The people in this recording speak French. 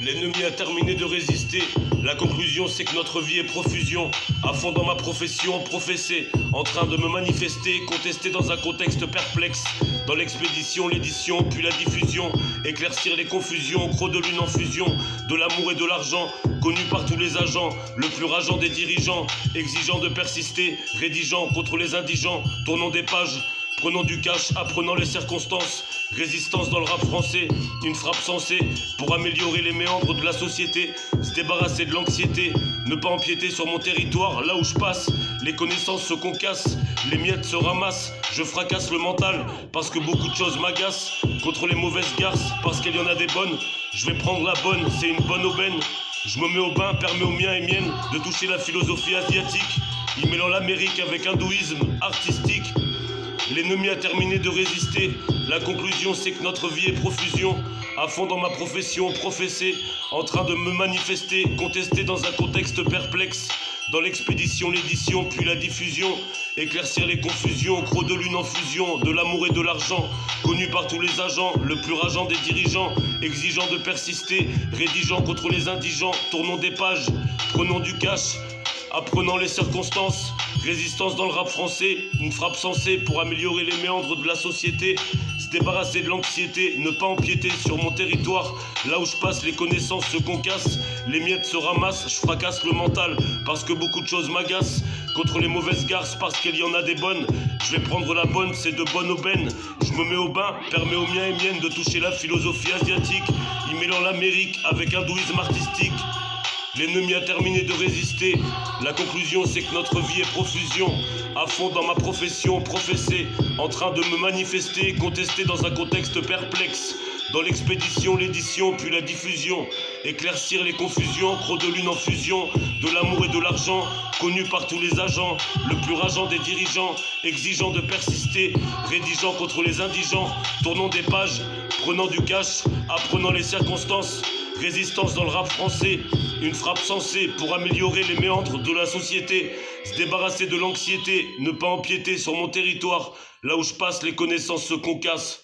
L'ennemi a terminé de résister. La conclusion, c'est que notre vie est profusion. À fond dans ma profession, professé, en train de me manifester, contesté dans un contexte perplexe. Dans l'expédition, l'édition, puis la diffusion, éclaircir les confusions, gros de lune en fusion, de l'amour et de l'argent, connu par tous les agents, le plus rageant des dirigeants, exigeant de persister, rédigeant contre les indigents, tournant des pages, prenant du cash, apprenant les circonstances, résistance dans le rap français, une frappe sensée pour améliorer les méandres de la société, se débarrasser de l'anxiété, ne pas empiéter sur mon territoire, là où je passe, les connaissances se concassent, les miettes se ramassent, je fracasse le mental, parce que beaucoup de choses m'agacent, contre les mauvaises garces, parce qu'il y en a des bonnes, je vais prendre la bonne, c'est une bonne aubaine, je me mets au bain, permets aux miens et miennes de toucher la philosophie asiatique, y mêlant l'Amérique avec hindouisme artistique. L'ennemi a terminé de résister. La conclusion, c'est que notre vie est profusion. À fond dans ma profession, professé, en train de me manifester, contesté dans un contexte perplexe. Dans l'expédition, l'édition, puis la diffusion, éclaircir les confusions, gros de lune en fusion, de l'amour et de l'argent, connu par tous les agents, le plus rageant des dirigeants, exigeant de persister, rédigeant contre les indigents, tournons des pages, prenons du cash, apprenant les circonstances, résistance dans le rap français, une frappe sensée pour améliorer les méandres de la société, se débarrasser de l'anxiété, ne pas empiéter sur mon territoire, là où je passe les connaissances se concassent, les miettes se ramassent, je fracasse le mental, parce que beaucoup de choses m'agacent, contre les mauvaises garces, parce qu'il y en a des bonnes, je vais prendre la bonne, c'est de bonne aubaine, je me mets au bain, permets aux miens et miennes de toucher la philosophie asiatique, y mêlant l'Amérique avec hindouisme artistique. L'ennemi a terminé de résister. La conclusion, c'est que notre vie est profusion. À fond dans ma profession, professé, en train de me manifester, contesté dans un contexte perplexe. Dans l'expédition, l'édition, puis la diffusion, éclaircir les confusions, gros de lune en fusion, de l'amour et de l'argent, connu par tous les agents, le plus rageant des dirigeants, exigeant de persister, rédigeant contre les indigents, tournant des pages, prenant du cash, apprenant les circonstances, résistance dans le rap français, une frappe sensée pour améliorer les méandres de la société, se débarrasser de l'anxiété, ne pas empiéter sur mon territoire, là où je passe les connaissances se concassent.